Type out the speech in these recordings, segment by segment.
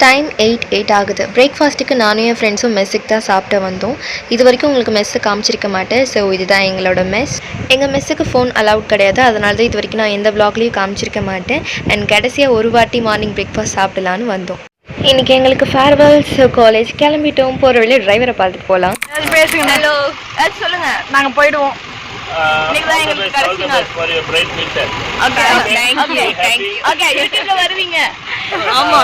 Time 8 ஆகுது. பிரேக்ஃபாஸ்ட்டுக்கு நானும் என் ஃப்ரெண்ட்ஸும் மெஸ்ஸுக்கு தான் சாப்பிட்டு வந்தோம். இது வரைக்கும் உங்களுக்கு மெஸ்ஸு காமிச்சிருக்க மாட்டேன். ஸோ இதுதான் எங்களோட மெஸ். எங்கள் மெஸ்ஸுக்கு ஃபோன் அலவுட் கிடையாது. அதனால தான் இது வரைக்கும் நான் எந்த வ்ளாக்லேயும் காமிச்சிருக்க மாட்டேன். அண்ட் கடைசியாக ஒரு வாட்டி மார்னிங் பிரேக்ஃபாஸ்ட் சாப்பிடலான்னு வந்தோம். இன்றைக்கி எங்களுக்கு ஃபேர்வெல். ஸோ காலேஜ் கிளம்பிட்டோம். போகிற வழியே டிரைவரை பார்த்துட்டு போகலாம். பேசுங்க. ஹலோ சொல்லுங்கள், நாங்கள் போயிடுவோம். வருவீங்க? ஆமா.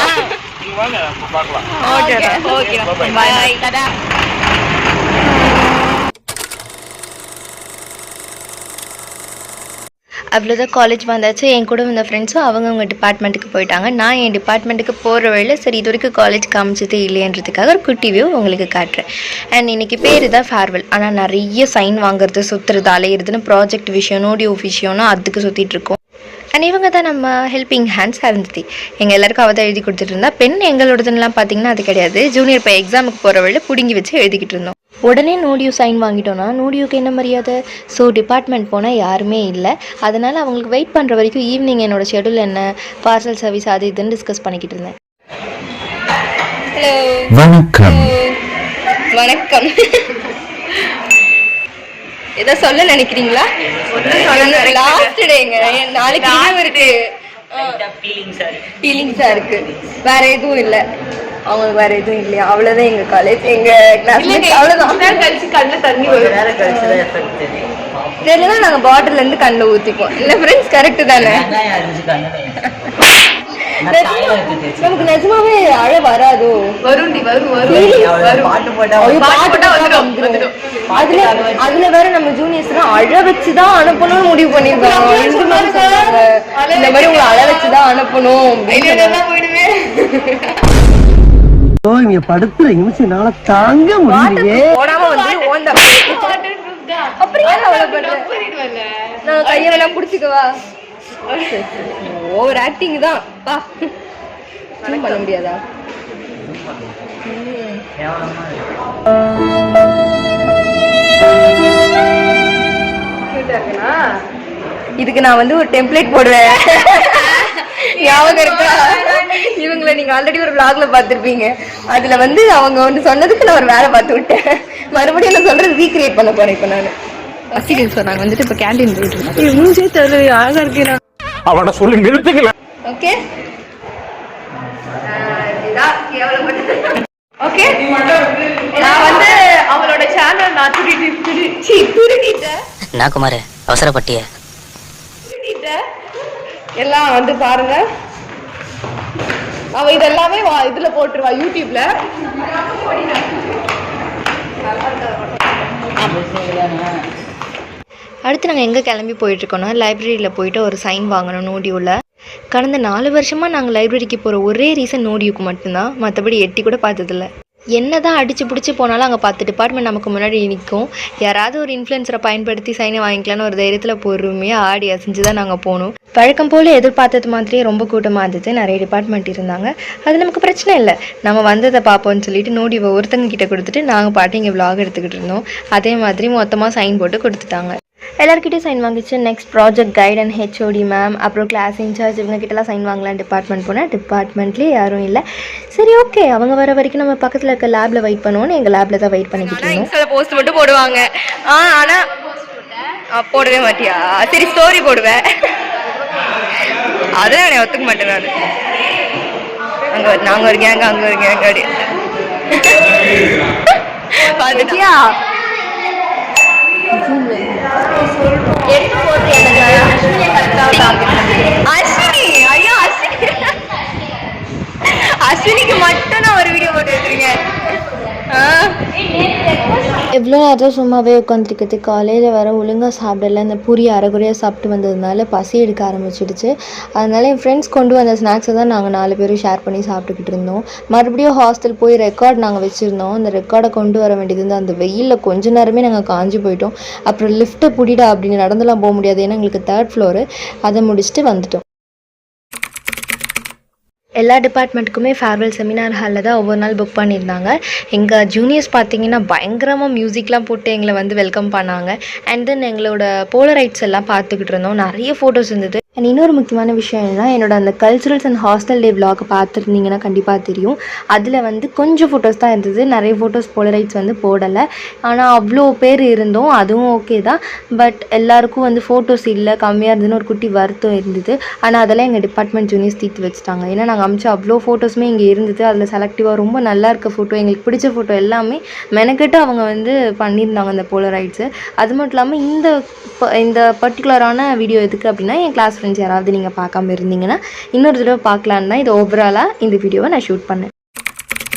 அவ்வளோதான், காலேஜ் வந்தாச்சு. என் கூட வந்த ஃப்ரெண்ட்ஸும் அவங்க டிபார்ட்மெண்ட்டுக்கு போயிட்டாங்க. நான் என் டிபார்ட்மெண்ட்டுக்கு போகிற வழியில் சரி இது வரைக்கும் காலேஜ் காமிச்சதே இல்லைன்றதுக்காக ஒரு குட்டி வியூ உங்களுக்கு காட்டுறேன். அண்ட் இன்றைக்கி பேர் தான் ஃபேர்வெல். ஆனால் நிறைய சைன் வாங்குறது, சுற்றுறது, அலையிறதுன்னு ப்ராஜெக்ட் விஷயம், நோடியோ விஷயம்னா அதுக்கு சுற்றிட்டுருக்கோம். அண்ட் இவங்க தான் நம்ம ஹெல்பிங் ஹேண்ட்ஸ் அருந்ததி. எங்கள் எல்லாருக்கும் அவள் தான் எழுதி கொடுத்துட்டு இருந்தா. பெண் எங்களோடதுலாம் பார்த்தீங்கன்னா அது கிடையாது. ஜூனியர் இப்போ எக்ஸாமுக்கு போகிற வழியில் பிடுங்கி வச்சு எழுதிக்கிட்டு இருந்தோம். உடனே நோடியூ சைன் வாங்கிட்டோன்னா நோடியூக்கு என்ன மரியாதை? ஸோ டிபார்ட்மெண்ட் போனால் யாருமே இல்லை. அதனால் அவங்களுக்கு வெயிட் பண்ணுற வரைக்கும் ஈவினிங் என்னோடய ஷெடியூல் என்ன, பார்சல் சர்வீஸ் அது இதுன்னு டிஸ்கஸ் பண்ணிக்கிட்டு இருந்தேன். ஹலோ, வணக்கம். வணக்கம். எதை சொல்ல நினைக்கிறீங்களா? லாஸ்ட் டேங்க, நாளைக்கு இருக்கு. ஃபீலிங்ஸாக இருக்கு, வேற எதுவும் இல்லை. அவங்களுக்கு வேற எதுவும் இல்லையா? அவ்வளோதான் எங்கள் காலேஜ், எங்கள் கிளாஸ் அவ்வளோதான். கழிச்சு கண்ணில் தண்ணி வரும். தெரியல, நாங்கள் பாட்டிலேருந்து கண்ணில் ஊற்றிப்போம். இல்லை ஃப்ரெண்ட்ஸ், கரெக்டு தானே? நமக்கு நிஜமாவே அழ வராதோ? அதுல வேற நம்ம ஜூனியர்ஸ் அழ வச்சுதான் அனுப்பணும்னு முடிவு பண்ணிருக்காங்க. இந்த மாதிரி உங்களை அழ வச்சுதான் அனுப்பணும். இங்க படுத்துற நிமிஷம்னால தாங்க முடியலையே. நான் கையெல்லாம் புடிச்சுக்கவா? ஓவர் ஆக்டிங் தான் பா, பண்ண முடியாதா? இதுக்கு நான் வந்து ஒரு டெம்ப்ளேட் போடுவேன். ஞாபகம் இருக்கா? இவங்களை நீங்க ஆல்ரெடி ஒரு vlogல பார்த்திருப்பீங்க. அதுல வந்து அவங்க வந்து சொன்னதுக்கு நான் ஒரு வேலை பார்த்து விட்டேன். மறுபடியும் நான் சொல்றது ரீக்ரியேட் பண்ண போறேன். இப்ப நான் வசீகன் சொன்னாங்க வந்துட்டு இப்ப கேண்டீன் போயிட்டு இருக்கேன். மூஞ்சே தெரியல, அழகா இருக்கேன். அவன சொல்லி நிறுத்துக்கல. ஓகே ஓகே, நான் வந்து அவளோட சேனல் நான் திருடிட்டேன். நான் குமார் அவசரப்பட்டிய எல்லாம் வந்து பாருங்க. அவ இதெல்லாமே இதுல போட்டுருவா யூடியூப்ல. அடுத்து நாங்கள் எங்கே கிளம்பி போயிட்டுருக்கோன்னா லைப்ரரியில் போயிட்டு ஒரு சைன் வாங்கணும் நோடியோவில். கடந்த 4 வருஷமாக நாங்கள் லைப்ரரிக்கு போகிற ஒரே ரீசன் நோடியோக்கு மட்டும்தான். மற்றபடி எட்டி கூட பார்த்ததில்ல. என்ன தான் அடித்து பிடிச்சி போனாலும் அங்கே 10 டிபார்ட்மெண்ட் நமக்கு முன்னாடி நிற்கும். யாராவது ஒரு இன்ஃப்ளூயன்ஸரை பயன்படுத்தி சைனை வாங்கிக்கலான்னு ஒரு தைரியத்தில் பொறுமையாக ஆடி அசைஞ்சு தான் நாங்கள் போனோம். வழக்கம் போல் எதிர்பார்த்தது மாதிரியே ரொம்ப கூட்டமாக இருந்தது. நிறைய டிபார்ட்மெண்ட் இருந்தாங்க. அது நமக்கு பிரச்சனை இல்லை, நம்ம வந்ததை பார்ப்போம்னு சொல்லிட்டு நோடிவை ஒருத்தங்க கிட்ட கொடுத்துட்டு நாங்கள் பாட்டு இங்கே விளாக் எடுத்துக்கிட்டு இருந்தோம். அதே மாதிரி மொத்தமாக சைன் போட்டு கொடுத்துட்டாங்க. எல்லாருக்கிட்டையும் சைன் வாங்கிச்சு. Next project guide and HOD ma'am, அப்புறம் கிளாஸ் இன்சார்ஜ் இவங்ககிட்டலாம் சைன் வாங்கலாம். டிபார்ட்மெண்ட் போனால் டிபார்ட்மெண்ட்லேயே யாரும் இல்லை. சரி ஓகே, அவங்க வர வரைக்கும் நம்ம பக்கத்தில் இருக்க லேபில் வெயிட் பண்ணுவோன்னு எங்கள் லேபில் தான் வெயிட் பண்ணிக்கிட்டு இருந்தோம். போஸ்ட் மட்டும் போடுவாங்க. ஆனால் போடவே மாட்டியா? சரி ஸ்டோரி போடுவேன். அதெல்லாம் நான் ஒத்துக்க மாட்டேன். நான் அங்கே நாங்கள் ஒரு கேங்க, அங்கே ஒரு கேங்க அப்படி பார்த்துட்டியா? அஸ்வினிக்கு மட்டும் நான் ஒரு வீடியோ போட்டு வச்சிருக்கேன். எவ்வளோ நேரம் சும்மாவே உட்காந்துருக்குது. காலையில் வர ஒழுங்காக சாப்பிடல. இந்த பூரி அரைகுறையாக சாப்பிட்டு வந்ததுனால பசி எடுக்க ஆரம்பிச்சிடுச்சு. அதனால என் ஃப்ரெண்ட்ஸ் கொண்டு வந்த ஸ்நாக்ஸை தான் நாங்கள் 4 பேரும் ஷேர் பண்ணி சாப்பிட்டுக்கிட்டு இருந்தோம். மறுபடியும் ஹாஸ்டல் போய் ரெக்கார்ட் நாங்கள் வச்சுருந்தோம். அந்த ரெக்கார்டை கொண்டு வர வேண்டியது வந்து அந்த வெயிலில் கொஞ்ச நேரமே நாங்கள் காஞ்சி போயிட்டோம். அப்புறம் லிஃப்ட்டை பிடிடா அப்படின்னு நடந்துலாம் போக முடியாது, ஏன்னா எங்களுக்கு 3rd ஃப்ளோரு. அதை முடிச்சுட்டு வந்துட்டோம். எல்லா டிபார்ட்மெண்ட்டுக்குமே ஃபேர்வெல் செமினார் ஹாலில் தான் ஒவ்வொரு நாள் புக் பண்ணியிருந்தாங்க. எங்கள் ஜூனியர்ஸ் பார்த்தீங்கன்னா பயங்கரமாக மியூசிக்லாம் போட்டு எங்களை வந்து வெல்கம் பண்ணாங்க. அண்ட் தென் எங்களோட போலரைட்ஸ் எல்லாம் பார்த்துக்கிட்டு இருந்தோம். நிறைய ஃபோட்டோஸ் இருந்தது. அண்ட் இன்னொரு முக்கியமான விஷயம் என்னென்னா, என்னோட அந்த culturals and hostel day vlog பார்த்துருந்தீங்கன்னா கண்டிப்பாக தெரியும். அதில் வந்து கொஞ்சம் ஃபோட்டோஸ் தான் இருந்தது, நிறைய ஃபோட்டோஸ் போலரைட்ஸ் வந்து போடலை. ஆனால் அவ்வளோ பேர் இருந்தோம், அதுவும் ஓகே தான். பட் எல்லாருக்கும் வந்து ஃபோட்டோஸ் இல்லை, கம்மியாக இருந்ததுன்னு ஒரு குட்டி வருத்தம் இருந்தது. ஆனால் அதெல்லாம் எங்கள் டிபார்ட்மெண்ட் ஜூனியர்ஸ் தீர்த்து வச்சுட்டாங்க. ஏன்னா நாங்கள் அமிச்ச அவ்வளோ ஃபோட்டோஸுமே இங்கே இருந்தது. அதில் செலக்டிவாக ரொம்ப நல்லா இருக்க ஃபோட்டோ, எங்களுக்கு பிடிச்ச ஃபோட்டோ எல்லாமே மெனக்கெட்டு அவங்க வந்து பண்ணியிருந்தாங்க அந்த போலரைட்ஸு. அது மட்டும் இல்லாமல் இந்த பர்டிகுலரான வீடியோ எதுக்கு அப்படின்னா, என் கிளாஸ் ஃப்ரெண்ட்ஸ் யாராவது நீங்கள் பார்க்காம இருந்தீங்கன்னா இன்னொரு தடவை பார்க்கலான்னு தான் இது ஓவராலாக இந்த வீடியோவை நான் ஷூட் பண்ணேன்.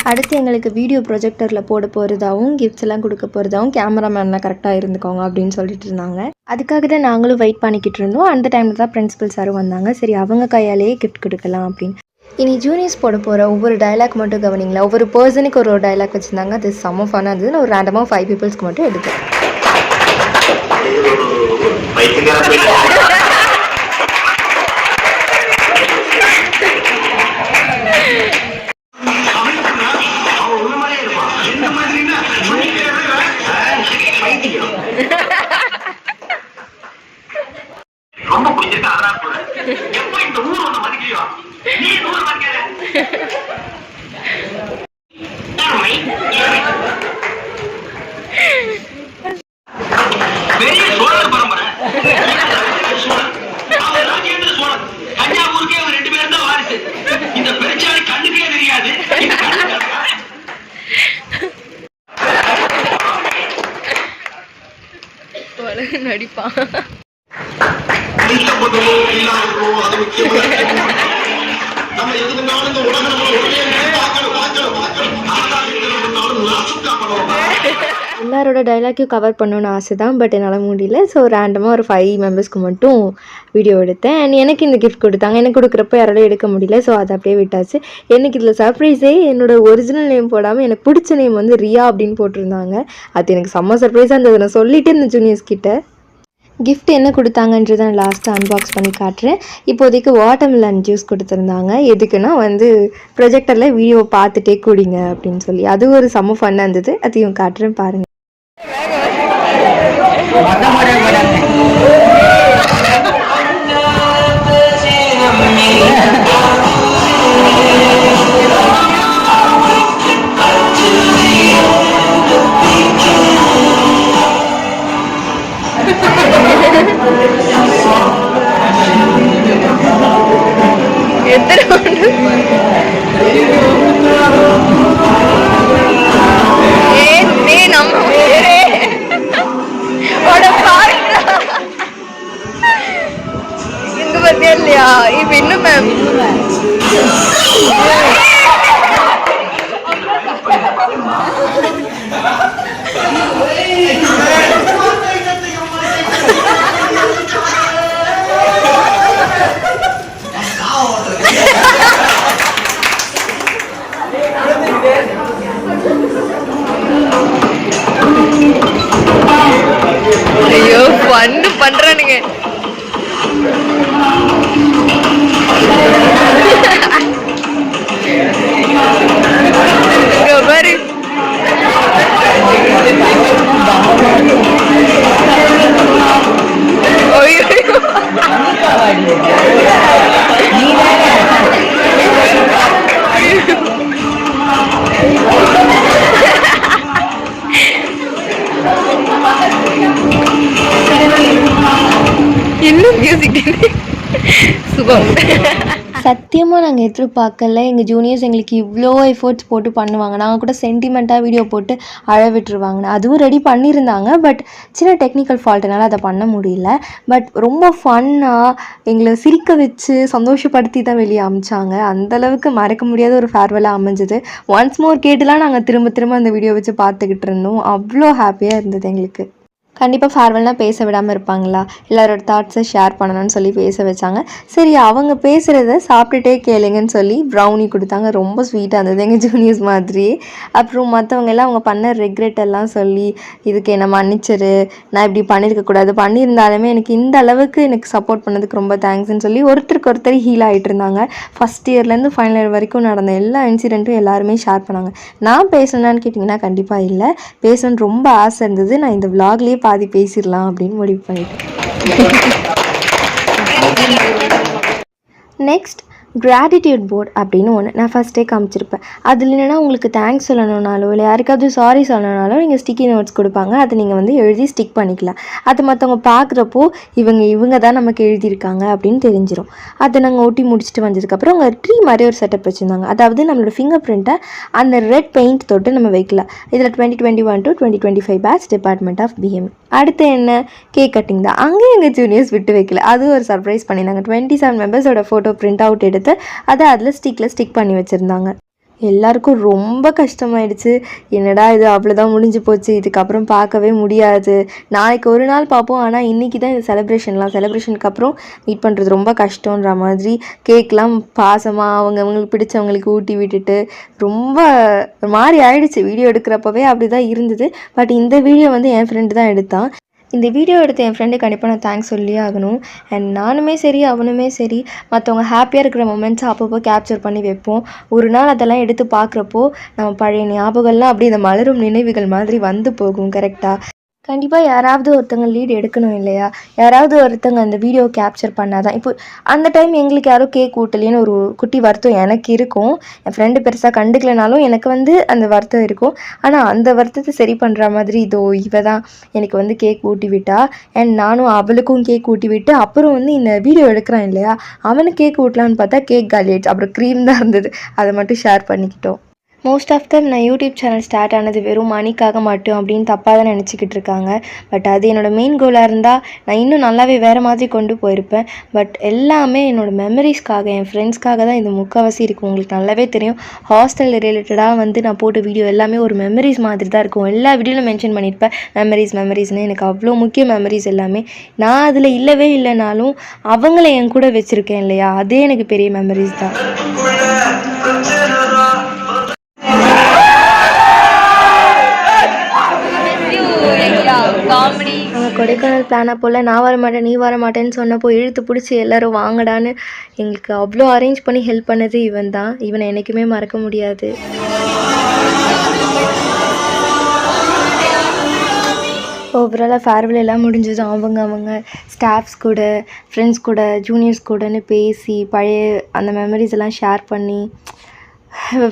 அடுத்து எங்களுக்கு வீடியோ ப்ரொஜெக்டரில் போட போகிறதாவும் கிஃப்ட்ஸ் எல்லாம் கொடுக்க போகிறதாவும் கேமராமேன்லாம் கரெக்டாக இருந்துக்கோங்க அப்படின்னு சொல்லிட்டு இருந்தாங்க. அதுக்காக தான் நாங்களும் வெயிட் பண்ணிக்கிட்டு இருந்தோம். அந்த டைமில் தான் பிரின்சிபல் சாரும் வந்தாங்க. சரி, அவங்க கையாலேயே கிஃப்ட் கொடுக்கலாம் அப்படின்னு. இனி ஜூனியர்ஸ் போட போகிற ஒவ்வொரு டைலாக் மட்டும் கவனிங்களா. ஒவ்வொரு பர்சனுக்கு ஒரு டைலாக் வச்சுருந்தாங்க. அது செம்ம ஃபன்னாக இருந்தது. நான் ஒரு ரேண்டமாக 5 பீப்புள்ஸ்க்கு மட்டும் எடுத்தேன். ரொம்ப பிடிச்சிருக்கு. அதனால கூட எப்ப இந்த ஊர் ஒண்ணு மதிக்கலையோ நீ ஊர் மதிக்காத. பெரிய சோழர் பரம்பரை, ராஜேந்திர சோழன். தஞ்சாவூருக்கே அவர் 2 பேரும் தான் வாரிசு. இந்த பெருச்சாளி கண்ணுக்கே தெரியாது. நடிப்பான். எல்லாரோட டைலாக்கையும் கவர் பண்ணணுன்னு ஆசை தான், பட் என்னால் முடியல. ஸோ ரேண்டமாக ஒரு 5 மெம்பர்ஸ்க்கு மட்டும் வீடியோ எடுத்தேன். அண்ட் எனக்கு இந்த கிஃப்ட் கொடுத்தாங்க. எனக்கு கொடுக்குறப்ப யாராலும் எடுக்க முடியல, ஸோ அதை அப்படியே விட்டாச்சு. எனக்கு இதில் சர்ப்ரைஸே என்னோட ஒரிஜினல் நேம் போடாமல் எனக்கு பிடிச்ச நேம் வந்து ரியா அப்படின்னு போட்டிருந்தாங்க. அது எனக்கு செம்ம சர்ப்ரைஸாக இருந்தது. நான் சொல்லிவிட்டு இந்த ஜூனியர்ஸ் கிட்ட கிஃப்ட் என்ன கொடுத்தாங்கன்றதை நான் லாஸ்ட்டாக அன்பாக்ஸ் பண்ணி காட்டுறேன். இப்போதைக்கு வாட்டர்மெலன் ஜூஸ் கொடுத்துருந்தாங்க. எதுக்குன்னா வந்து ப்ரொஜெக்டரில் வீடியோ பார்த்துட்டே குடிங்க அப்படின்னு சொல்லி. அது ஒரு செம்ம ஃபன்னாக இருந்தது. அதையும் காட்டுறேன் பாருங்கள். இங்க பத்தியா இல்லையா? இப்ப இன்னும் மேம் ஐயோ பண்ணு பண்றானுங்க. பாரு இன்னும் மியூசிக் சுபம். சத்தியமாக நாங்கள் எதிர்பார்க்கல. எங்கள் ஜூனியர்ஸ் எங்களுக்கு இவ்வளோ எஃபோர்ட்ஸ் போட்டு பண்ணுவாங்க. நாங்கள் கூட சென்டிமெண்ட்டாக வீடியோ போட்டு அழ விட்டுருவாங்க. அதுவும் ரெடி பண்ணியிருந்தாங்க. பட் சின்ன டெக்னிக்கல் ஃபால்ட்டுனால அதை பண்ண முடியல. பட் ரொம்ப ஃபன்னாக எங்களை சிரிக்க வச்சு சந்தோஷப்படுத்தி தான் வெளியே அமிச்சாங்க. அந்தளவுக்கு மறக்க முடியாத ஒரு ஃபேர்வெல்லாக அமைஞ்சது. ஒன்ஸ் மோர் கேட்டுலாம் நாங்கள் திரும்ப திரும்ப அந்த வீடியோ வச்சு பார்த்துக்கிட்டு இருந்தோம். அவ்வளோ ஹாப்பியாக இருந்தது எங்களுக்கு. கண்டிப்பாக ஃபேர்வெல்லாம் பேச விடாமல் இருப்பாங்களா, எல்லாரோட தாட்ஸை ஷேர் பண்ணணும்னு சொல்லி பேச வச்சாங்க. சரி, அவங்க பேசுகிறத சாப்பிட்டுட்டே கேளுங்கன்னு சொல்லி ப்ரௌனி கொடுத்தாங்க. ரொம்ப ஸ்வீட்டாக இருந்தது, எங்கள் ஜூனியர்ஸ் மாதிரியே. அப்புறம் மற்றவங்க எல்லாம் அவங்க பண்ண ரெக்ரெட் எல்லாம் சொல்லி, இதுக்கு என்னை மன்னிச்சிரு, நான் இப்படி பண்ணியிருக்கக்கூடாது, பண்ணியிருந்தாலுமே எனக்கு இந்த அளவுக்கு எனக்கு சப்போர்ட் பண்ணதுக்கு ரொம்ப தேங்க்ஸ்ன்னு சொல்லி ஒருத்தருக்கு ஒருத்தர் ஹீல் ஆகிட்டு இருந்தாங்க. ஃபஸ்ட் இயர்லேருந்து ஃபைனல் இயர் வரைக்கும் நடந்த எல்லா இன்சிடெண்ட்டும் எல்லாருமே ஷேர் பண்ணாங்க. நான் பேசணுன்னு கேட்டிங்கன்னா கண்டிப்பாக இல்லை, பேசணுன்னு ரொம்ப ஆசை இருந்தது. நான் இந்த விலாக்லேயே பாதி பேசிடலாம் அப்படின்னு முடிவு பண்ணிட்டேன். நெக்ஸ்ட் கிராட்டிடியூட் போர்ட் அப்படின்னு ஒன்று நான் ஃபஸ்ட்டே காமிச்சிருப்பேன். அதில் என்னென்னா உங்களுக்கு தேங்க்ஸ் சொல்லணுன்னாலோ இல்லை யாருக்காவது சாரி சொல்லணுனாலோ நீங்கள் ஸ்டிக்கி நோட்ஸ் கொடுப்பாங்க. அதை நீங்கள் வந்து எழுதி ஸ்டிக் பண்ணிக்கலாம். அது மற்றவங்க பார்க்குறப்போ இவங்க தான் நமக்கு எழுதியிருக்காங்க அப்படின்னு தெரிஞ்சிடும். அதை நாங்கள் ஓட்டி முடிச்சுட்டு வந்ததுக்கப்புறம் அவங்க ட்ரீ மாதிரி ஒரு செட்டப் வச்சுருந்தாங்க. அதாவது நம்மளோட ஃபிங்கர் பிரிண்ட்டை அந்த ரெட் பெயிண்ட் தொட்டு நம்ம வைக்கலாம். இதில் 2021 to 2025 batch department of PM. அடுத்து என்ன, கேக் கட்டிங் தான். அங்கேயும் எங்கள் ஜூனியர்ஸ் விட்டு வைக்கல. அது ஒரு சர்ப்ரைஸ் பண்ணியிருந்தாங்க. 27 மெம்பர்ஸோட ஃபோட்டோ பிரிண்ட் அவுட் எடுத்து அதை அதில் ஸ்டிக் பண்ணி வச்சுருந்தாங்க. எல்லாருக்கும் ரொம்ப கஷ்டமாயிடுச்சு. என்னடா இது அவ்வளோதான் முடிஞ்சு போச்சு, இதுக்கப்புறம் பார்க்கவே முடியாது, நாளைக்கு ஒரு நாள் பார்ப்போம், ஆனால் இன்றைக்கி தான் இது செலிப்ரேஷனுக்கு அப்புறம் மீட் பண்ணுறது ரொம்ப கஷ்டன்ற மாதிரி கேக்லாம் பாசமாக அவங்களுக்கு பிடிச்சவங்களுக்கு ஊட்டி விட்டுட்டு ரொம்ப மாதிரி ஆயிடுச்சு. வீடியோ எடுக்கிறப்பவே அப்படி தான் இருந்தது. பட் இந்த வீடியோ வந்து என் ஃப்ரெண்டு தான் எடுத்தான். இந்த வீடியோ எடுத்து என் ஃப்ரெண்டு கண்டிப்பாக நான் தேங்க்ஸ் சொல்லியே ஆகணும். அண்ட் நானுமே சரி அவனுமே சரி மற்றவங்க ஹாப்பியாக இருக்கிற மொமெண்ட்ஸை அப்பப்போ கேப்சர் பண்ணி வைப்போம். ஒரு நாள் அதெல்லாம் எடுத்து பார்க்குறப்போ நம்ம பழைய ஞாபகம்லாம் அப்படி இந்த மலரும் நினைவுகள் மாதிரி வந்து போகும். கரெக்டாக கண்டிப்பாக யாராவது ஒருத்தங்க லீட் எடுக்கணும் இல்லையா? யாராவது ஒருத்தங்க அந்த வீடியோ கேப்சர் பண்ணாதான். இப்போ அந்த டைம் எங்களுக்கு யாரும் கேக் ஊட்டலேன்னு ஒரு குட்டி வருத்தம் எனக்கு இருக்கும். என் ஃப்ரெண்டு பெருசாக கண்டுக்கலனாலும் எனக்கு வந்து அந்த வருத்தம் இருக்கும். ஆனால் அந்த வருத்தத்தை சரி பண்ணுற மாதிரி இதோ இவ தான் எனக்கு வந்து கேக் ஊட்டி விட்டா. அண்ட் நானும் அவளுக்கும் கேக் ஊட்டி விட்டு அப்புறம் வந்து இந்த வீடியோ எடுக்கிறான் இல்லையா, அவனுக்கு கேக் ஊட்டலான்னு பார்த்தா கேக் காலியாயிடுச்சு. அப்புறம் க்ரீம் தான் இருந்தது, அதை மட்டும் ஷேர் பண்ணிக்கிட்டோம். மோஸ்ட் ஆஃப் தம் நான் யூடியூப் சேனல் ஸ்டார்ட் ஆனது வெறும் மணிக்காக மட்டும் அப்படின்னு தப்பாக தான் நினச்சிக்கிட்டு இருக்காங்க. பட் அது என்னோடய மெயின் கோலாக இருந்தால் நான் இன்னும் நல்லாவே வேறு மாதிரி கொண்டு போயிருப்பேன். பட் எல்லாமே என்னோடய மெமரிஸ்க்காக, என் ஃப்ரெண்ட்ஸ்க்காக தான் இது முக்கால்வாசி இருக்கும். உங்களுக்கு நல்லாவே தெரியும், ஹாஸ்டல் ரிலேட்டடாக வந்து நான் போட்ட வீடியோ எல்லாமே ஒரு மெமரிஸ் மாதிரி தான் இருக்கும். எல்லா வீடியோவில் மென்ஷன் பண்ணியிருப்பேன் மெமரிஸ்னு. எனக்கு அவ்வளோ முக்கிய மெமரிஸ் எல்லாமே. நான் அதில் இல்லவே இல்லைனாலும் அவங்கள என் கூட வச்சுருக்கேன் இல்லையா, அதே எனக்கு பெரிய மெமரிஸ் தான். நாங்கள் கொடைக்கானல் பிளானாக போல் நான் வரமாட்டேன் நீ வரமாட்டேன்னு சொன்னப்போ இழுத்து பிடிச்சி எல்லோரும் வாங்கடான்னு எங்களுக்கு அவ்வளோ அரேஞ்ச் பண்ணி ஹெல்ப் பண்ணது இவன் தான். இவனை என்றைக்குமே மறக்க முடியாது. ஓவராலாக ஃபேர்வெல் எல்லாம் முடிஞ்சதும் அவங்க ஸ்டாஃப்ஸ் கூட, ஃப்ரெண்ட்ஸ் கூட, ஜூனியர்ஸ் கூடன்னு பேசி பழைய அந்த மெமரிஸ் எல்லாம் ஷேர் பண்ணி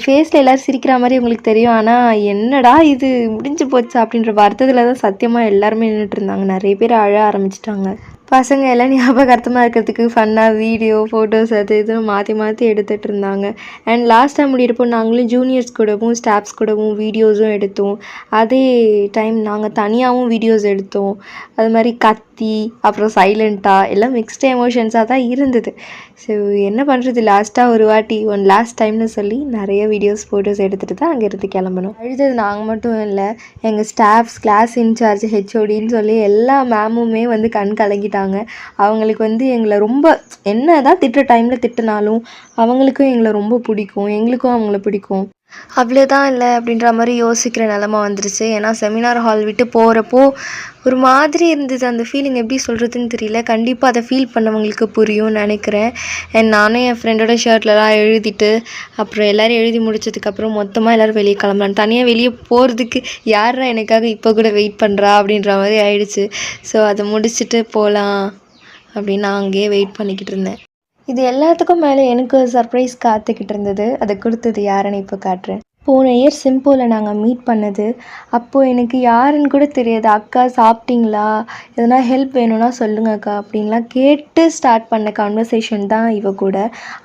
ஃபேஸில் எல்லோரும் சிரிக்கிற மாதிரி உங்களுக்கு தெரியும். ஆனால் என்னடா இது முடிஞ்சு போச்சு அப்படின்ற வருத்தத்தில் தான் சத்தியமாக எல்லாருமே நின்றுட்டு இருந்தாங்க. நிறைய பேர் அழ ஆரம்பிச்சிட்டாங்க. பசங்க எல்லாம் ஞாபகார்த்தமாக இருக்கிறதுக்கு ஃபன்னாக வீடியோ ஃபோட்டோஸ் அது இதுன்னு மாற்றி எடுத்துகிட்டு இருந்தாங்க. அண்ட் லாஸ்ட்டாக முடியிறப்போ நாங்களும் ஜூனியர்ஸ் கூடவும் ஸ்டாஃப்ஸ் கூடவும் வீடியோஸும் எடுத்தோம். அதே டைம் நாங்கள் தனியாகவும் வீடியோஸ் எடுத்தோம். அது மாதிரி கத்தி அப்புறம் சைலண்ட்டாக எல்லாம் மிக்ஸ்டு எமோஷன்ஸாக தான் இருந்தது. ஸோ என்ன பண்ணுறது, லாஸ்ட்டாக ஒரு வாட்டி லாஸ்ட் டைம்னு சொல்லி நிறைய வீடியோஸ் ஃபோட்டோஸ் எடுத்துகிட்டு தான் அங்கேருந்து கிளம்பணும். அழுதது நாங்கள் மட்டும் இல்லை, எங்கள் ஸ்டாஃப்ஸ், கிளாஸ் இன்சார்ஜ், ஹெச்ஓடின்னு சொல்லி எல்லா மேமுமே வந்து கண் கலங்கிட்டாங்க. அவங்களுக்கு வந்து எங்களை ரொம்ப என்ன தான் திட்டுற டைமில் திட்டினாலும் அவங்களுக்கும் எங்களை ரொம்ப பிடிக்கும், எங்களுக்கும் அவங்கள பிடிக்கும். அவ்வளோதான் இல்லை அப்படின்ற மாதிரி யோசிக்கிற நிலமை வந்துருச்சு. ஏன்னா செமினார் ஹால் விட்டு போகிறப்போ ஒரு மாதிரி இருந்தது. அந்த ஃபீலிங் எப்படி சொல்கிறதுன்னு தெரியல. கண்டிப்பாக அதை ஃபீல் பண்ணவங்களுக்கு புரியும்னு நினைக்கிறேன். நானும் என் ஃப்ரெண்டோட ஷர்ட்லலாம் எழுதிட்டு அப்புறம் எல்லோரும் எழுதி முடிச்சதுக்கப்புறம் மொத்தமாக எல்லோரும் வெளியே கிளம்புறாங்க. தனியாக வெளியே போகிறதுக்கு யாரா எனக்காக இப்போ கூட வெயிட் பண்ணுறா அப்படின்ற மாதிரி ஆயிடுச்சு. ஸோ அதை முடிச்சுட்டு போகலாம் அப்படின்னு நான் அங்கேயே வெயிட் பண்ணிக்கிட்டு இருந்தேன். இது எல்லாத்துக்கும் மேலே எனக்கு ஒரு சர்ப்ரைஸ் காத்துக்கிட்டு இருந்தது. அதை கொடுத்தது யாருன்னு இப்போ காட்டுறேன். போன இயர் சிம்போவில் நாங்கள் மீட் பண்ணது. அப்போது எனக்கு யாருன்னு கூட தெரியாது. அக்கா சாப்பிட்டீங்களா, எதனா ஹெல்ப் வேணும்னா சொல்லுங்க அக்கா அப்படின்லாம் கேட்டு ஸ்டார்ட் பண்ண கான்வர்சேஷன் தான் இவ கூட.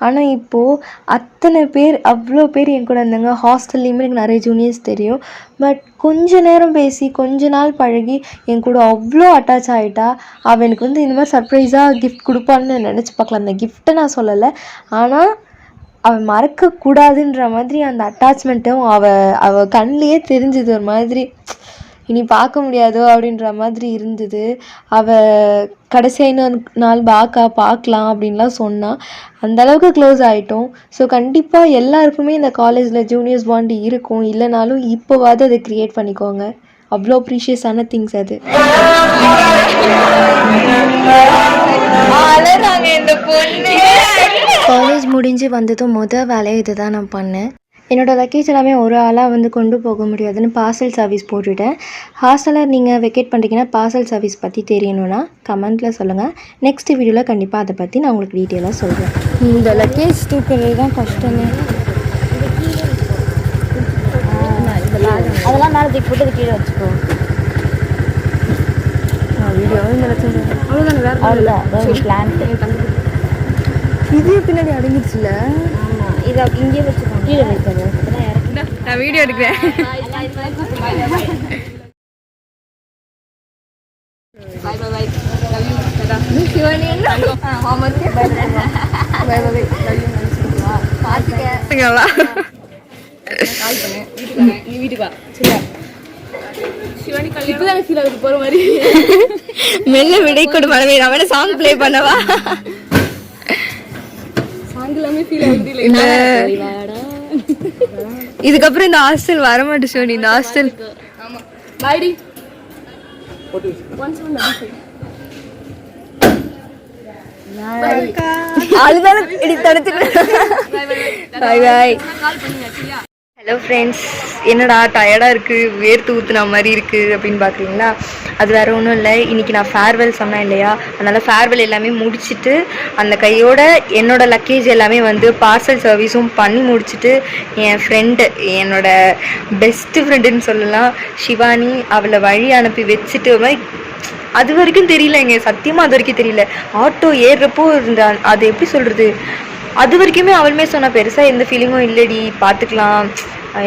ஆனால் இப்போது அத்தனை பேர், அவ்வளோ பேர் என் கூட இருந்தாங்க. ஹாஸ்டல்லையுமே எனக்கு நிறைய ஜூனியர்ஸ் தெரியும். பட் கொஞ்ச நேரம் பேசி கொஞ்ச நாள் பழகி என் கூட அவ்வளோ அட்டாச் ஆகிட்டா. அவள் எனக்கு வந்து இந்த மாதிரி சர்ப்ரைஸாக கிஃப்ட் கொடுப்பான்னு நினச்சி பார்க்கலாம். அந்த கிஃப்ட்டை நான் சொல்லலை, ஆனால் அவள் மறக்கக்கூடாதுன்ற மாதிரி அந்த அட்டாச்மெண்ட்டும் அவள் கண்ணிலேயே தெரிஞ்சுது. ஒரு மாதிரி இனி பார்க்க முடியாதோ அப்படின்ற மாதிரி இருந்தது. அவள் கடைசியாக இன்னொரு நாள் பார்க்கலாம் அப்படின்லாம் சொன்னான். அந்தளவுக்கு க்ளோஸ் ஆகிட்டோம். ஸோ கண்டிப்பாக எல்லாருக்குமே இந்த காலேஜில் ஜூனியர்ஸ் பாண்டு இருக்கும். இல்லைனாலும் இப்போவாது அதை க்ரியேட் பண்ணிக்கோங்க. அவ்வளோ ப்ரீஷியஸான திங்ஸ் அது. காலேஜ் முடிஞ்சு வந்ததும் வேலையை இது தான் நான் பண்ணேன். என்னோடய லக்கேஜ் எல்லாமே ஒரு ஆளாக வந்து கொண்டு போக முடியாதுன்னு பார்சல் சர்வீஸ் போட்டுவிட்டேன். ஹாஸ்டலில் நீங்கள் வெக்கேட் பண்ணுறீங்கன்னா பார்சல் சர்வீஸ் பற்றி தெரியணும்னா கமெண்ட்டில் சொல்லுங்கள். நெக்ஸ்ட் வீடியோவில் கண்டிப்பாக அதை பற்றி நான் உங்களுக்கு டீட்டெயிலாக சொல்கிறேன். இந்த லக்கேஜ் தூக்குறது தான் கஷ்டமே. அதெல்லாம் மேலே தூக்கி போட்டு கீழே வச்சுக்கோ. இது பின்னாடி அடங்கிடுச்சுல. இதை இங்கே வச்சுக்கோ, கீழே வைக்கிறது. நான் வீடியோ எடுக்கிறேன். சிவானி மெல்ல விடை கொடு மனமே. நான் வேணா சாங் பிளே பண்ணவா? இதுக்கப்புறம் இந்த ஹாஸ்டல் வர மாட்டேன் சிவனி. இந்த ஹாஸ்டல் அதுதான் இடி தடுத்துட்டு. பாய் பாய். ஹலோ ஃப்ரெண்ட்ஸ், என்னடா டயர்டாக இருக்குது, வேர்த்து ஊற்றுன மாதிரி இருக்குது அப்படின்னு பார்க்குறீங்களா? அது வேறு ஒன்றும் இல்லை. இன்றைக்கி நான் ஃபேர்வெல் சொன்னேன் இல்லையா, அதனால் ஃபேர்வெல் எல்லாமே முடிச்சுட்டு அந்த கையோட என்னோடய லக்கேஜ் எல்லாமே வந்து பார்சல் சர்வீஸும் பண்ணி முடிச்சுட்டு என் ஃப்ரெண்டு, என்னோடய பெஸ்ட்டு ஃப்ரெண்டுன்னு சொல்லலாம், சிவானி, அவளை வழி அனுப்பி வச்சுட்டு மாதிரி அது வரைக்கும் தெரியலங்க. சத்தியமாக அது வரைக்கும் தெரியல. ஆட்டோ ஏறுறப்போ இருந்த அது எப்படி சொல்கிறது, அது வரைக்குமே அவளுமே சொன்னா பெருசாக எந்த ஃபீலிங்கும் இல்லடி, பார்த்துக்கலாம்,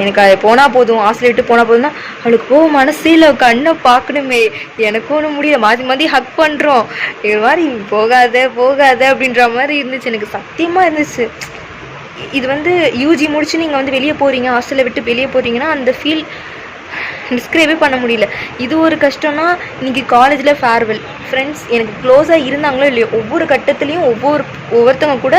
எனக்கு அது போனால் போதும், ஹாஸ்டல் விட்டு போனால் போதும்னா அவளுக்கு மனசே இல்லை, கண்ணை பார்க்கணுமே, எனக்கும் ஒன்றும் முடியல, மாற்றி மாற்றி ஹக் பண்ணுறோம், இது மாதிரி போகாத போகாத அப்படின்ற மாதிரி இருந்துச்சு. எனக்கு சத்தியமாக இருந்துச்சு. இது வந்து யூஜி முடிச்சு நீங்கள் வந்து வெளியே போகிறீங்க, ஹாஸ்டலை விட்டு வெளியே போகிறீங்கன்னா அந்த ஃபீல் டிஸ்கிரைபே பண்ண முடியல. இது ஒரு கஷ்டம்னா இன்றைக்கி காலேஜில் ஃபேர்வெல். ஃப்ரெண்ட்ஸ் எனக்கு க்ளோஸாக இருந்தாங்களோ இல்லையோ, ஒவ்வொரு கட்டத்துலேயும் ஒவ்வொருத்தவங்க கூட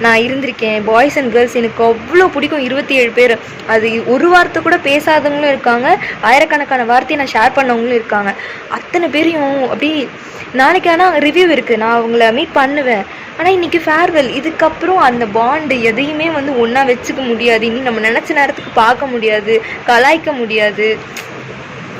நான் இருந்திருக்கேன். பாய்ஸ் அண்ட் கேர்ள்ஸ் எனக்கு அவ்வளோ பிடிக்கும். 27 பேர். அது ஒரு வார்த்தை கூட பேசாதவங்களும் இருக்காங்க, ஆயிரக்கணக்கான வார்த்தையை நான் ஷேர் பண்ணவங்களும் இருக்காங்க. அத்தனை பேரையும் அப்படி நாளைக்கு ஆனால் ரிவ்யூ இருக்குது, நான் அவங்கள மீட் பண்ணுவேன். ஆனால் இன்றைக்கி ஃபேர்வெல். இதுக்கப்புறம் அந்த பாண்டு எதையுமே வந்து ஒன்றா வச்சுக்க முடியாது. இனி நம்ம நினச்ச நேரத்துக்கு பார்க்க முடியாது, கலாய்க்க முடியாது,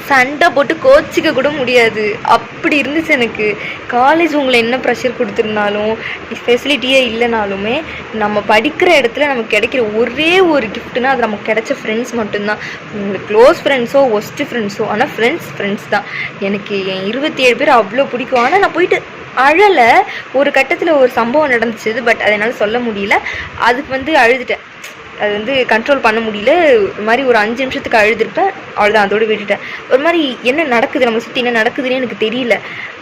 சண்டை போட்டு கோச்சிக்க கூட முடியாது. அப்படி இருந்துச்சு எனக்கு. காலேஜ் உங்களை என்ன ப்ரெஷர் கொடுத்துருந்தாலும், ஃபெசிலிட்டியே இல்லைனாலுமே, நம்ம படிக்கிற இடத்துல நமக்கு கிடைக்கிற ஒரே ஒரு கிஃப்ட்னா அது நமக்கு கிடைச்ச ஃப்ரெண்ட்ஸ் மட்டும்தான். உங்களுக்கு க்ளோஸ் ஃப்ரெண்ட்ஸோ ஒஸ்ட்டு ஃப்ரெண்ட்ஸோ, ஆனால் ஃப்ரெண்ட்ஸ் தான். எனக்கு என் 27 பேர் அவ்வளோ பிடிக்கும். ஆனால் நான் போயிட்டு அழலை. ஒரு கட்டத்தில் ஒரு சம்பவம் நடந்துச்சு, பட் அதை என்னால் சொல்ல முடியல. அதுக்கு வந்து அழுதுட்டேன். அது வந்து கண்ட்ரோல் பண்ண முடியல. ஒரு மாதிரி ஒரு 5 நிமிஷத்துக்கு அழுதுருப்பேன், அவ்வளோதான், அதோடு விட்டுட்டேன். ஒரு மாதிரி என்ன நடக்குது, நம்ம சுற்றி என்ன நடக்குதுன்னு எனக்கு தெரியல.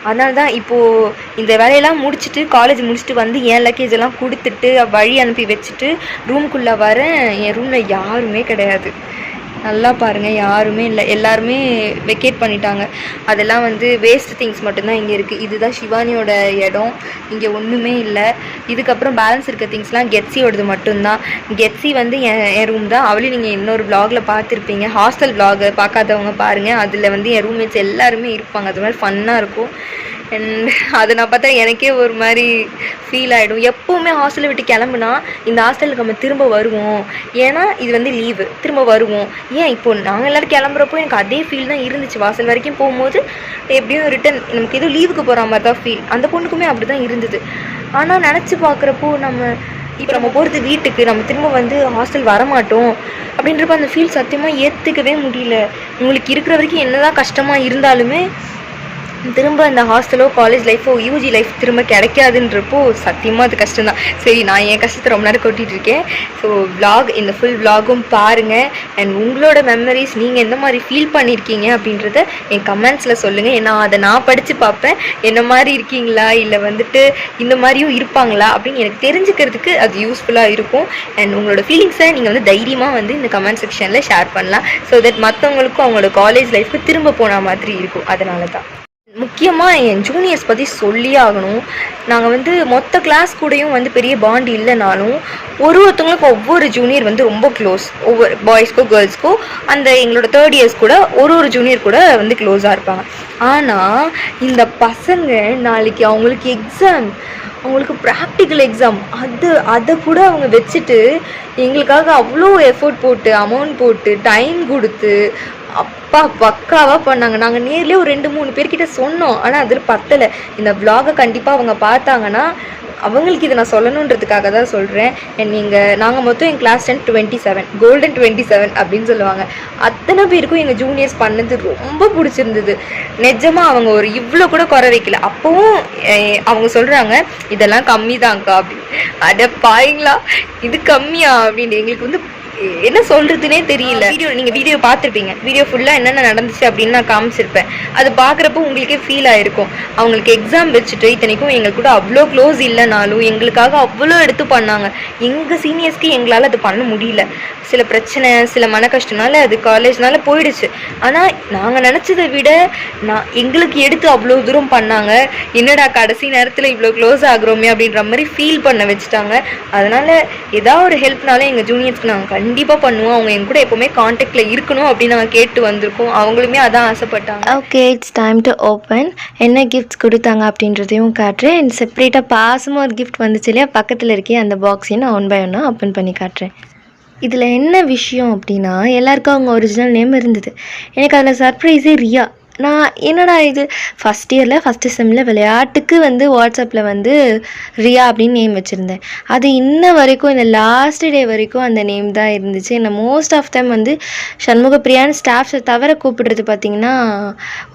அதனால தான் இப்போது இந்த வேலையெல்லாம் முடிச்சுட்டு, காலேஜ் முடிச்சுட்டு வந்து என் லக்கேஜ் எல்லாம் கொடுத்துட்டு வழி அனுப்பி வச்சுட்டு ரூம்குள்ளே வரேன். என் ரூமில் யாருமே கிடையாது. நல்லா பாருங்கள், யாருமே இல்லை. எல்லாருமே வெக்கேட் பண்ணிட்டாங்க. அதெல்லாம் வந்து வேஸ்ட் திங்ஸ் மட்டும்தான் இங்கே இருக்குது. இதுதான் சிவானியோட இடம். இங்கே ஒன்றுமே இல்லை. இதுக்கப்புறம் பேலன்ஸ் இருக்க திங்ஸ்லாம் கெட்ஸியோடது மட்டும்தான். கெட்ஸி வந்து என் ரூம் தான். அவளையும் நீங்கள் இன்னொரு வ்ளாகில் பார்த்துருப்பீங்க. ஹாஸ்டல் வ்ளாகை பார்க்காதவங்க பாருங்கள். அதில் வந்து என் ரூம்மேட்ஸ் எல்லாருமே இருப்பாங்க. அது மாதிரி ஃபன்னாக இருக்கும். அண்ட் அதை நான் பார்த்தா எனக்கே ஒரு மாதிரி ஃபீல் ஆகிடும். எப்போவுமே ஹாஸ்டலை விட்டு கிளம்புனா இந்த ஹாஸ்டலுக்கு நம்ம திரும்ப வருவோம், ஏன்னா இது வந்து லீவு, திரும்ப வருவோம். ஏன் இப்போது நாங்கள் எல்லோரும் கிளம்புறப்போ எனக்கு அதே ஃபீல் தான் இருந்துச்சு. வாசல் வரைக்கும் போகும்போது எப்படியும் ரிட்டன் நமக்கு எதுவும் லீவுக்கு போகிற மாதிரி தான் ஃபீல். அந்த பொண்ணுக்குமே அப்படி தான் இருந்தது. ஆனால் நினச்சி பார்க்குறப்போ இப்போ நம்ம போகிறது வீட்டுக்கு, நம்ம திரும்ப வந்து ஹாஸ்டல் வரமாட்டோம் அப்படின்றப்ப அந்த ஃபீல் சத்தியமாக ஏற்றுக்கவே முடியல. உங்களுக்கு இருக்கிற வரைக்கும் என்ன தான் கஷ்டமாக இருந்தாலுமே திரும்ப அந்த ஹாஸ்டலோ காலேஜ் லைஃபோ யூஜி லைஃப் திரும்ப கிடைக்காதுன்றப்போ சத்தியமாக அது கஷ்டம்தான். சரி, நான் என் கஷ்டத்தை ரொம்ப நேரம் கொட்டிகிட்டு இருக்கேன். ஸோ இந்த ஃபுல் விலாகும் பாருங்கள். அண்ட் உங்களோட மெமரிஸ் நீங்கள் எந்த மாதிரி ஃபீல் பண்ணியிருக்கீங்க அப்படின்றத என் கமெண்ட்ஸில் சொல்லுங்கள். ஏன்னா அதை நான் படித்து பார்ப்பேன். என்ன மாதிரி இருக்கீங்களா, இல்லை வந்துட்டு இந்த மாதிரியும் இருப்பாங்களா அப்படின்னு எனக்கு தெரிஞ்சுக்கிறதுக்கு அது யூஸ்ஃபுல்லாக இருக்கும். அண்ட் உங்களோட ஃபீலிங்ஸை நீங்கள் வந்து தைரியமாக வந்து இந்த கமெண்ட் செக்ஷனில் ஷேர் பண்ணலாம். ஸோ தட் மற்றவங்களுக்கும் அவங்களோட காலேஜ் லைஃப்க்கு திரும்ப போன மாதிரி இருக்கும். அதனால தான் முக்கியமாக என் ஜூனியர்ஸ் பற்றி சொல்லியே ஆகணும். நாங்கள் வந்து மொத்த கிளாஸ் கூடயும் வந்து பெரிய பாண்ட் இல்லைனாலும் ஒருத்தவங்களுக்கும் ஒவ்வொரு ஜூனியர் வந்து ரொம்ப க்ளோஸ். ஒவ்வொரு பாய்ஸ்க்கோ கேர்ள்ஸ்க்கோ அந்த எங்களோட 3rd இயர்ஸ் கூட ஒரு ஜூனியர் கூட வந்து க்ளோஸாக இருப்பாங்க. ஆனால் இந்த பசங்க நாளைக்கு அவங்களுக்கு எக்ஸாம், அவங்களுக்கு ப்ராக்டிக்கல் எக்ஸாம் அதை கூட அவங்க வச்சுட்டு எங்களுக்காக அவ்வளோ எஃபோர்ட் போட்டு அமௌண்ட் போட்டு டைம் கொடுத்து அப்பா பக்காவாக பண்ணாங்க. நாங்கள் நேர்லேயே ஒரு 2-3 பேர்கிட்ட சொன்னோம், ஆனால் அதில் பத்தலை. இந்த vlog-அ கண்டிப்பாக அவங்க பார்த்தாங்கன்னா அவங்களுக்கு இதை நான் சொல்லணுன்றதுக்காக தான் சொல்கிறேன். நாங்கள் மொத்தம் என் கிளாஸ் 27 கோல்டன் 27 அப்படின்னு சொல்லுவாங்க. அத்தனை பேருக்கும் எங்கள் ஜூனியர்ஸ் பண்ணது ரொம்ப பிடிச்சிருந்தது. நிஜமாக அவங்க ஒரு இவ்வளோ கூட குறை வைக்கல. அப்போவும் அவங்க சொல்கிறாங்க இதெல்லாம் கம்மி தான்க்கா அப்படின்னு. அட பாருங்களா இது கம்மியா அப்படின்னு எங்களுக்கு வந்து என்ன சொல்றதுனே தெரியல. நீங்க வீடியோ பார்த்துருப்பீங்க. வீடியோ ஃபுல்லா என்னென்ன நடந்துச்சு அப்படின்னு நான் காமிச்சிருப்பேன். அது பார்க்குறப்போ உங்களுக்கே ஃபீல் ஆயிருக்கும். அவங்களுக்கு எக்ஸாம் வச்சுட்டு இத்தனைக்கும் எங்களுக்கு கூட அவ்வளோ க்ளோஸ் இல்லைனாலும் எங்களுக்காக அவ்வளோ எடுத்து பண்ணாங்க. எங்கள் சீனியர்ஸ்க்கு எங்களால் அது பண்ண முடியல. சில பிரச்சனை சில மன கஷ்டனால அது காலேஜ்னால போயிடுச்சு. ஆனால் நாங்கள் நினச்சதை விட எங்களுக்கு எடுத்து அவ்வளோ தூரம் பண்ணாங்க. என்னடா கடைசி நேரத்தில் இவ்வளோ க்ளோஸ் ஆகுறோமே அப்படின்ற மாதிரி ஃபீல் பண்ண வச்சுட்டாங்க. அதனால் ஏதாவது ஒரு ஹெல்ப்னால எங்கள் ஜூனியர்ஸ்க்கு நாங்கள் கண்டிப்பாக பண்ணுவோம். அவங்க எங்க கூட எப்போவுமே கான்டாக்டில் இருக்கணும் அப்படின்னு நாங்கள் கேட்டு வந்திருக்கோம். அவங்களுமே அதான் ஆசைப்பட்டாங்க. Okay, it's time to open. என்ன கிஃப்ட்ஸ் கொடுத்தாங்க அப்படின்றதையும் காட்டுறேன். அண்ட் செப்பரேட்டாக பாசமாக ஒரு கிஃப்ட் வந்துச்சு இல்லையா, பக்கத்தில் இருக்கே அந்த பாக்ஸையும் நான் 1 by 1 ஓப்பன் பண்ணி காட்டுறேன். இதில் என்ன விஷயம் அப்படின்னா எல்லாருக்கும் அவங்க ஒரிஜினல் நேம் இருந்தது. எனக்கு அதில் சர்ப்ரைஸே ரியா. நான் என்னடா இது ஃபஸ்ட் இயரில் ஃபஸ்ட்டு செம்மில் விளையாட்டுக்கு வந்து வாட்ஸ்அப்பில் வந்து ரியா அப்படின்னு நேம் வச்சுருந்தேன். அது இன்ன வரைக்கும் இந்த லாஸ்ட் டே வரைக்கும் அந்த நேம் தான் இருந்துச்சு. என்னை மோஸ்ட் ஆஃப் டைம் வந்து சண்முகப்பிரியான்னு ஸ்டாஃப்ஸை தவிர கூப்பிடுறது பார்த்திங்கன்னா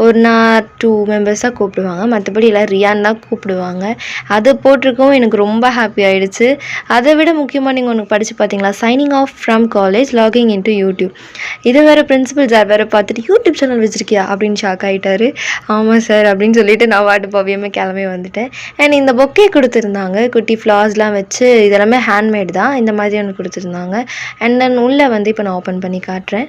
1 or 2 மெம்பர்ஸாக கூப்பிடுவாங்க. மற்றபடி எல்லாம் ரியான்னு தான் கூப்பிடுவாங்க. அது போட்டிருக்கவும் எனக்கு ரொம்ப ஹாப்பி ஆகிடுச்சு. அதை விட முக்கியமாக நீங்கள் ஒன்று படித்து பார்த்தீங்களா, signing off from college logging into YouTube. இது வேறு பிரின்சிபல் சார் வேறு பார்த்துட்டு யூடியூப் சேனல் வச்சுருக்கியா அப்படின்னு ஷாக் ஆகிட்டாரு. ஆமாம் சார் அப்படின்னு சொல்லிட்டு நான் வாட்டு பவியமே கிளம்பி வந்துட்டேன். அண்ட் இந்த பொக்கே கொடுத்துருந்தாங்க, குட்டி ஃப்ளார்ஸ்லாம் வச்சு. இதெல்லாமே ஹேண்ட்மேட் தான். இந்த மாதிரி ஒன்று கொடுத்துருந்தாங்க. அண்ட் தென் உள்ளே வந்து இப்போ நான் ஓப்பன் பண்ணி காட்டுறேன்.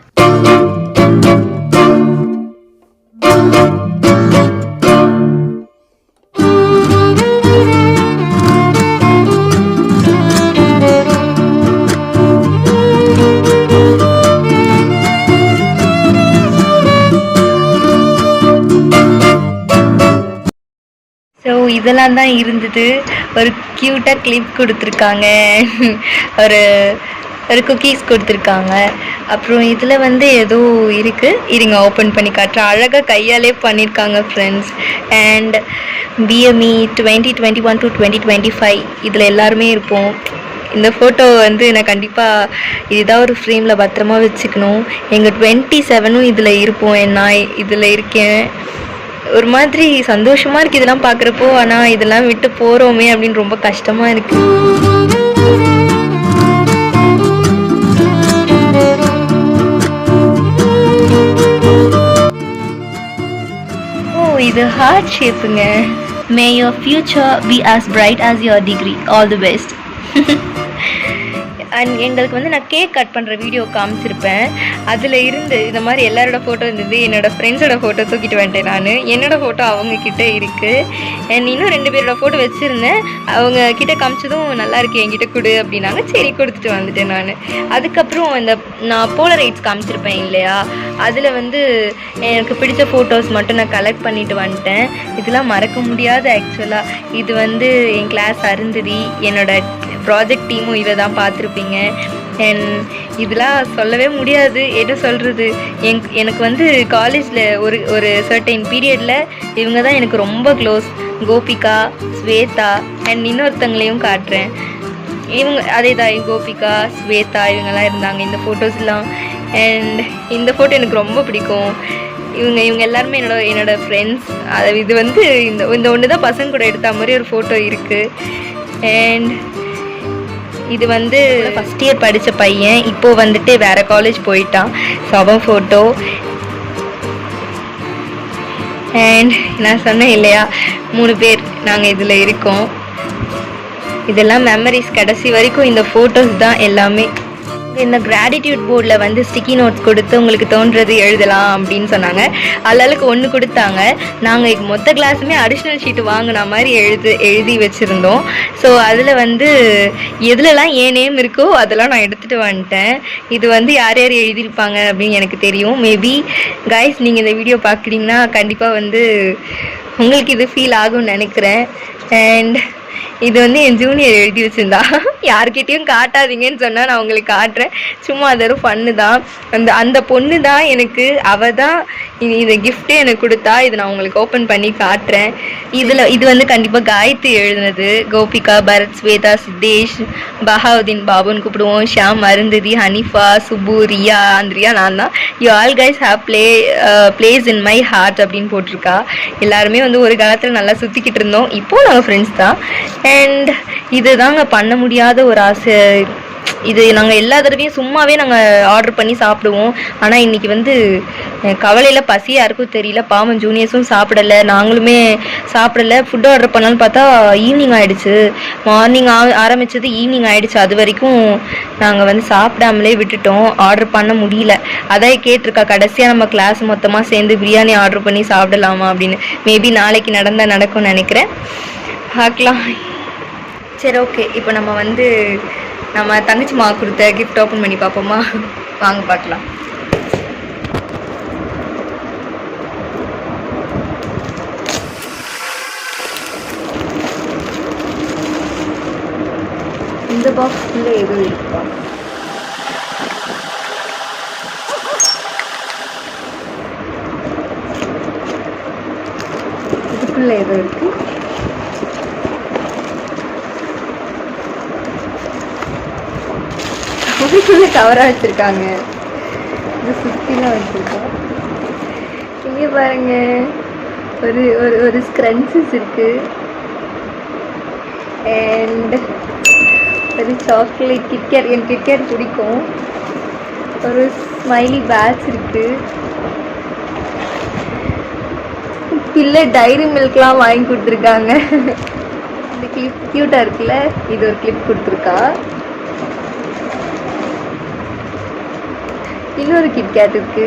ஸோ இதெல்லாம் தான் இருந்தது. ஒரு க்யூட்டாக கிளிப் கொடுத்துருக்காங்க, ஒரு குக்கீஸ் கொடுத்துருக்காங்க. அப்புறம் இதில் வந்து ஏதோ இருக்குது, இருங்க ஓப்பன் பண்ணி காட்டுறேன். அழகாக கையாலே பண்ணியிருக்காங்க ஃப்ரெண்ட்ஸ். அண்ட் BME 2021 to 2025 இதில் எல்லாருமே இருப்போம். இந்த ஃபோட்டோ வந்து நான் கண்டிப்பாக இதுதான் ஒரு ஃப்ரேமில் பத்திரமா வச்சுக்கணும். எங்கள் 27ம் இதில் இருப்போம். நான் இதில் இருக்கேன். ஒரு மாதிரி சந்தோஷமாக இருக்குது இதெல்லாம் பார்க்குறப்போ. ஆனால் இதெல்லாம் விட்டு போகிறோமே அப்படின்னு ரொம்ப கஷ்டமாக இருக்குது. ஓ, இது ஹார்ட் ஷேப்புங்க. May your future be as bright as your degree. All the best. And எங்களுக்கு வந்து நான் கேக் கட் பண்ணுற வீடியோ காமிச்சிருப்பேன். அதில் இருந்து இந்த மாதிரி எல்லாரோட ஃபோட்டோ இருந்தது. என்னோடய ஃப்ரெண்ட்ஸோட ஃபோட்டோ தூக்கிட்டு வந்துட்டேன் நான். என்னோடய ஃபோட்டோ அவங்கக்கிட்ட இருக்குது. அண்ட் இன்னும் 2 பேரோட ஃபோட்டோ வச்சுருந்தேன். அவங்க கிட்டே காமிச்சதும் நல்லா இருக்கு என்கிட்ட கொடு அப்படின்னாங்க. சரி கொடுத்துட்டு வந்துட்டேன் நான். அதுக்கப்புறம் நான் போலரைட்ஸ் காமிச்சிருப்பேன் இல்லையா, அதில் வந்து எனக்கு பிடிச்ச ஃபோட்டோஸ் மட்டும் நான் கலெக்ட் பண்ணிட்டு வந்துட்டேன். இதெல்லாம் மறக்க முடியாது ஆக்சுவலாக. இது வந்து என் கிளாஸ் அருந்ததி, என்னோட ப்ராஜெக்ட் டீமும் இதை தான் பார்த்துருப்பீங்க. அண்ட் இதெல்லாம் சொல்லவே முடியாது, என்ன சொல்கிறது. எனக்கு வந்து காலேஜில் ஒரு சர்டைன் பீரியடில் இவங்க தான் எனக்கு ரொம்ப க்ளோஸ். கோபிகா, ஸ்வேதா அண்ட் இன்னொருத்தங்களையும் காட்டுறேன். இவங்க அதே தான், கோபிகா, ஸ்வேதா இவங்கெல்லாம் இருந்தாங்க இந்த ஃபோட்டோஸ்லாம். அண்ட் இந்த ஃபோட்டோ எனக்கு ரொம்ப பிடிக்கும். இவங்க எல்லாருமே என்னோட ஃப்ரெண்ட்ஸ். இது வந்து இந்த ஒன்று தான் பசங்க கூட எடுத்த மாதிரி ஒரு ஃபோட்டோ இருக்குது. அண்ட் இது வந்து ஃபஸ்ட் இயர் படித்த பையன், இப்போது வந்துட்டு வேறு காலேஜ் போயிட்டான். ஸோ அவன் ஃபோட்டோ. அண்ட் நான் சொன்னேன் இல்லையா 3 பேர் நாங்கள் இதில் இருக்கோம். இதெல்லாம் மெமரிஸ். கடைசி வரைக்கும் இந்த ஃபோட்டோஸ் தான் எல்லாமே. இந்த கிராட்டிடியூட் போர்டில் வந்து ஸ்டிக்கி நோட் கொடுத்து உங்களுக்கு தோன்றது எழுதலாம் அப்படின்னு சொன்னாங்க. ஆளாளுக்கு 1 கொடுத்தாங்க. நாங்கள் மொத்த கிளாஸுமே அடிஷ்னல் ஷீட்டு வாங்கின மாதிரி எழுதி வச்சுருந்தோம். ஸோ அதில் வந்து எதுலலாம் ஏன் நேம் இருக்கோ அதெல்லாம் நான் எடுத்துகிட்டு வந்துட்டேன். இது வந்து யார் யார் எழுதியிருப்பாங்க அப்படின்னு எனக்கு தெரியும். மேபி கைஸ் நீங்கள் இந்த வீடியோ பார்க்குறீங்கன்னா கண்டிப்பாக வந்து உங்களுக்கு இது ஃபீல் ஆகும்னு நினைக்கிறேன். அண்ட் இது வந்து என் ஜூனியர் எழுதி வச்சிருந்தா. யார்கிட்டயும் காட்டாதீங்கன்னு சொன்னால் நான் உங்களுக்கு காட்டுறேன். சும்மா அது ஒரு ஃபன்னு தான். அந்த பொண்ணு தான் எனக்கு, அவள் தான் இந்த கிஃப்ட்டே எனக்கு கொடுத்தா. இதை நான் உங்களுக்கு ஓப்பன் பண்ணி காட்டுறேன். இது வந்து கண்டிப்பாக காயத்ரி எழுதுனது. கோபிகா, பரத், ஸ்வேதா, சித்தேஷ், பஹாவுதீன், பாபுன்னு கூப்பிடுவோம், ஷியாம், அருந்ததி, ஹனிஃபா, சுபு, ரியா, ஆந்திரியா, நான் தான். You all guys have place in my heart அப்படின்னு போட்டிருக்கா. எல்லாருமே வந்து ஒரு காலத்தில் நல்லா சுற்றிக்கிட்டு இருந்தோம். இப்போது நாங்கள் ஃப்ரெண்ட்ஸ் தான். அண்ட் இது தாங்க பண்ண முடியாத ஒரு ஆசை. இது நாங்கள் எல்லா தடவையும் சும்மாவே நாங்கள் ஆர்டர் பண்ணி சாப்பிடுவோம். ஆனால் இன்றைக்கி வந்து கவலையில் பசி யாருக்கும் தெரியல. பாவம் ஜூனியர்ஸும் சாப்பிடலை, நாங்களுமே சாப்பிடலை. ஃபுட் ஆர்டர் பண்ணலான்னு பார்த்தா ஈவினிங் ஆகிடுச்சு. மார்னிங் ஆரம்பித்தது ஈவினிங் ஆகிடுச்சு. அது வரைக்கும் நாங்கள் வந்து சாப்பிடாமலே விட்டுட்டோம். ஆர்டர் பண்ண முடியல. அதான் கேட்டிருக்கா கடைசியாக நம்ம கிளாஸ் மொத்தமாக சேர்ந்து பிரியாணி ஆர்டர் பண்ணி சாப்பிடலாமா அப்படின்னு. மேபி நாளைக்கு நடக்கும்னு நினைக்கிறேன். பார்க்கலாம். சரி, ஓகே. இப்போ நம்ம தங்கச்சி மா கொடுத்த கிஃப்ட் ஓப்பன் பண்ணி பார்ப்போமா? வாங்க பார்க்கலாம். இந்த பாக்ஸ்ல ஏதோ இருக்கா? இதுக்குள்ள ஏதோ இருக்கு. இதுக்குள்ள கவரா வச்சிருக்காங்க. இது சுத்திலாம் வச்சிருக்கோம். இங்க பாருங்க, ஒரு ஒரு ஒரு ஸ்க்ரன்ச்சஸ் இருக்கு. அண்ட் ஒரு சாக்லேட் கிட்கேட். எனக்கு கிட்கேட் பிடிக்கும். ஒரு ஸ்மைலி பேட்ச் இருக்கு. பிள்ளை டைரி மில்க்லாம் வாங்கி கொடுத்துருக்காங்க. இந்த கிளிப் க்யூட்டா இருக்குல்ல, இது ஒரு கிளிப் கொடுத்துருக்கா. இன்னொரு கிட்கேட் இருக்கு.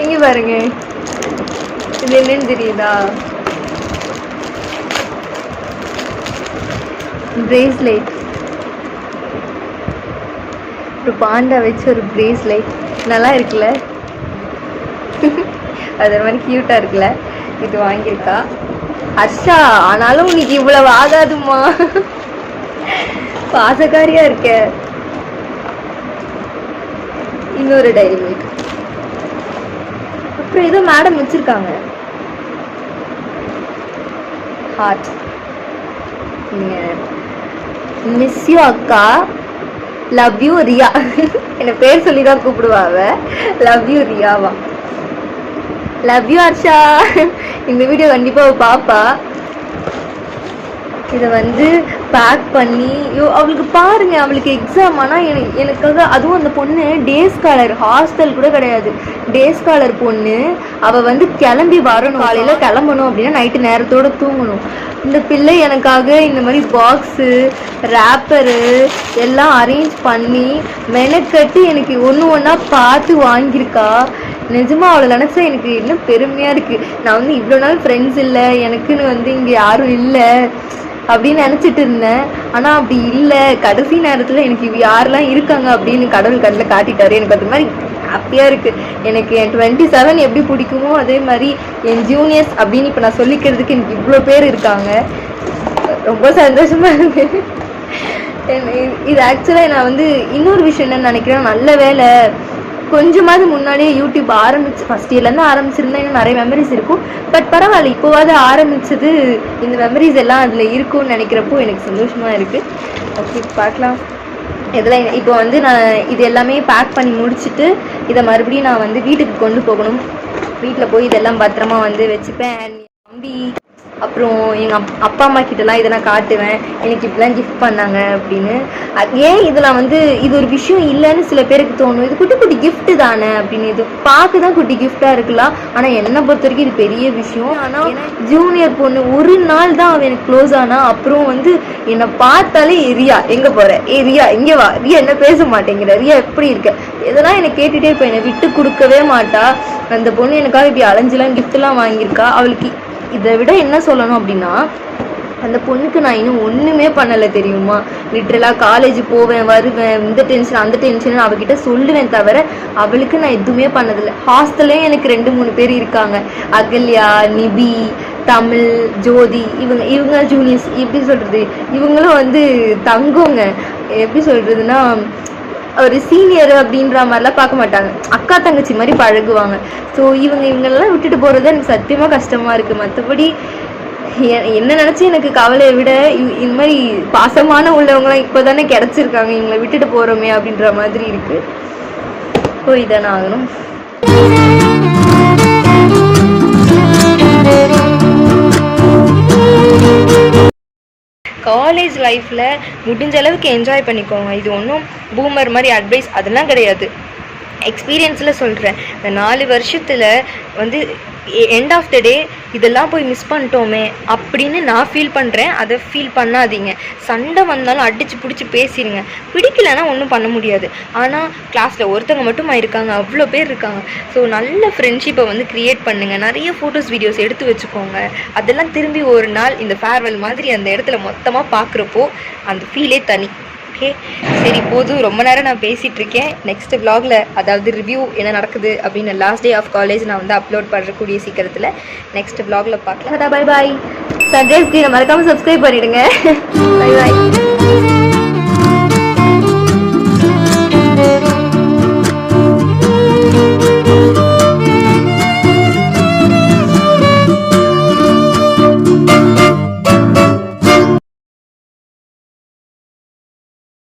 இங்க பாருங்க, இது என்னன்னு தெரியுதா? பிரேஸ்லெட். ஒரு பாண்டா வச்சு ஒரு பிரேஸ்லெட். நல்லா இருக்குல்ல? அது ஒரு மாதிரி கியூட்டா இருக்குல்ல? இது வாங்கியிருக்கா ஹர்ஷா. ஆனாலும் உனக்கு இவ்வளவு ஆகாதுமா, பாசக்காரியா இருக்க. இன்னொரு டைரி மில்க். அப்புறம் ஏதோ மேடம் வச்சிருக்காங்க. ஹார்ட். மிஸ் யூ அக்கா, லவ் யூ ரியா. என்ன பேர் சொல்லிதான் கூப்பிடுவாவ. லவ் யூ ரியாவா? Love you Harsha. இந்த வீடியோ கண்டிப்பாக பாப்பா. இதை வந்து பேக் பண்ணி அவளுக்கு பாருங்க, அவளுக்கு எக்ஸாம். ஆனால் எனக்காக அதுவும் அந்த பொண்ணு டே ஸ்காலர், ஹாஸ்டல் கூட கிடையாது, டே ஸ்காலர் பொண்ணு. அவள் வந்து கிளம்பி வரணும், காலையில் கிளம்பணும் அப்படின்னா நைட்டு நேரத்தோடு தூங்கணும். இந்த பிள்ளை எனக்காக இந்த மாதிரி பாக்ஸு, ரேப்பரு எல்லாம் அரேஞ்ச் பண்ணி மெனக்கட்டு எனக்கு ஒன்று ஒன்றா பார்த்து வாங்கியிருக்கா. நிஜமாக அவளை நினச்சா எனக்கு இன்னும் பெருமையாக இருக்குது. நான் வந்து இவ்வளோ நாள் ஃப்ரெண்ட்ஸ் இல்லை, எனக்குன்னு வந்து இங்கே யாரும் இல்லை அப்படின்னு நினச்சிட்டு இருந்தேன். ஆனால் அப்படி இல்லை. கடைசி நேரத்தில் எனக்கு யாரெல்லாம் இருக்காங்க அப்படின்னு கடவுள் கண்ணில் காட்டிட்டாரு. எனக்கு அது மாதிரி ஹாப்பியாக இருக்குது. எனக்கு என் 27 எப்படி பிடிக்குமோ அதே மாதிரி என் ஜூனியர்ஸ் அப்படின்னு இப்போ நான் சொல்லிக்கிறதுக்கு எனக்கு இவ்வளோ பேர் இருக்காங்க. ரொம்ப சந்தோஷமாக இருக்குது. இது ஆக்சுவலாக நான் வந்து இன்னொரு விஷயம் என்னன்னு நினைக்கிறேன், நல்ல வேலை கொஞ்சமாவது முன்னாடியே யூடியூப் ஆரம்பிச்சு ஃபஸ்ட் இயர்லேருந்து ஆரம்பிச்சிருந்தா இன்னும் நிறைய மெமரிஸ் இருக்கும். பட் பரவாயில்ல, இப்போவாது ஆரம்பிச்சது இந்த மெமரிஸ் எல்லாம் அதில் இருக்கும்னு நினைக்கிறப்போ எனக்கு சந்தோஷமாக இருக்குது. ஓகே, பார்க்கலாம். இதெல்லாம் இப்போ வந்து நான் இது எல்லாமே பேக் பண்ணி முடிச்சுட்டு இதை மறுபடியும் நான் வந்து வீட்டுக்கு கொண்டு போகணும். வீட்டில் போய் இதெல்லாம் பத்திரமா வந்து வச்சுப்பேன். தம்பி அப்புறம் எங்கள் அப்பா அம்மா கிட்டலாம் இதை நான் காட்டுவேன், எனக்கு இப்படிலாம் கிஃப்ட் பண்ணாங்க அப்படின்னு. ஏன் இதெல்லாம் வந்து இது ஒரு விஷயம் இல்லைன்னு சில பேருக்கு தோணும். இது குட்டி குட்டி கிஃப்ட்டு தானே அப்படின்னு. இது பார்க்க தான் குட்டி கிஃப்டாக இருக்கலாம், ஆனால் என்னை பொறுத்த வரைக்கும் இது பெரிய விஷயம். ஆனால் ஜூனியர் பொண்ணு ஒரு நாள் தான் அவன் எனக்கு க்ளோஸ் ஆனா. அப்புறம் வந்து என்னை பார்த்தாலே ரியா எங்கே போகிற, ரியா இங்கே வா, ரியா என்ன பேச மாட்டேங்கிற, ரியா எப்படி இருக்க, இதெல்லாம் என்னை கேட்டுகிட்டே இப்போ என்னை விட்டு கொடுக்கவே மாட்டா. அந்த பொண்ணு எனக்காக இப்படி அலைஞ்செல்லாம் கிஃப்ட்லாம் வாங்கியிருக்கா. அவளுக்கு இதை விட என்ன சொல்லணும் அப்படின்னா, அந்த பொண்ணுக்கு நான் இன்னும் ஒன்றுமே பண்ணலை தெரியுமா. லிட்ரலாக காலேஜ் போவேன் வருவேன், இந்த டென்ஷன் அந்த டென்ஷன் அவகிட்ட சொல்லுவேன் தவிர அவளுக்கு நான் எதுவுமே பண்ணதில்லை. ஹாஸ்டல்லையும் எனக்கு 2-3 பேர் இருக்காங்க. அகல்யா, நிபி, தமிழ், ஜோதி, இவங்க ஜூனியர்ஸ். எப்படி சொல்கிறது, இவங்களும் வந்து தங்கங்க. எப்படி சொல்கிறதுனா ஒரு சீனியர் அப்படின்ற மாதிரிலாம் பார்க்க மாட்டாங்க, அக்கா தங்கச்சி மாதிரி பழகுவாங்க. ஸோ இவங்களெல்லாம் விட்டுட்டு போகிறது எனக்கு சத்தியமாக கஷ்டமாக இருக்குது. மற்றபடி என்ன நினச்சி எனக்கு கவலையை விட இந்த மாதிரி பாசமான உள்ளவங்களாம் இப்போ தானே கிடச்சிருக்காங்க, இவங்களை விட்டுட்டு போகிறோமே அப்படின்ற மாதிரி இருக்குது. போய் தானே ஆகணும். காலேஜ் லைஃப்பில் முடிஞ்ச அளவுக்கு என்ஜாய் பண்ணிக்கோங்க. இது ஒன்றும் பூமர் மாதிரி அட்வைஸ் அதெல்லாம் கிடையாது, எக்ஸ்பீரியன்ஸில் சொல்கிறேன். இந்த 4 வருஷத்தில் வந்து எண்ட் ஆஃப் த டே இதெல்லாம் போய் மிஸ் பண்ணிட்டோமே அப்படின்னு நான் ஃபீல் பண்ணுறேன். அதை ஃபீல் பண்ணாதீங்க. சண்டை வந்தாலும் அடித்து பிடிச்சி பேசிடுங்க. பிடிக்கலைன்னா ஒன்றும் பண்ண முடியாது. ஆனால் கிளாஸில் ஒருத்தவங்க மட்டுமா இருக்காங்க, அவ்வளோ பேர் இருக்காங்க. ஸோ நல்ல ஃப்ரெண்ட்ஷிப்பை வந்து க்ரியேட் பண்ணுங்கள். நிறைய ஃபோட்டோஸ் வீடியோஸ் எடுத்து வச்சுக்கோங்க. அதெல்லாம் திரும்பி ஒரு நாள் இந்த ஃபேர்வெல் மாதிரி அந்த இடத்துல மொத்தமாக பார்க்குறப்போ அந்த ஃபீலே தனி. ஓகே, சரி போதும், ரொம்ப நேரம் நான் பேசிகிட்டு இருக்கேன். நெக்ஸ்ட் vlogல அதாவது ரிவ்யூ என்ன நடக்குது அப்படின்னு லாஸ்ட் டே ஆஃப் காலேஜ் நான் வந்து அப்லோட் பண்ணக்கூடிய சீக்கிரத்தில் நெக்ஸ்ட் vlogல பார்க்கலாம். Bye bye. சன்ரைஸ் ஸ்க்ரீனை மறக்காமல் சப்ஸ்கிரைப் பண்ணிவிடுங்க. Bye bye.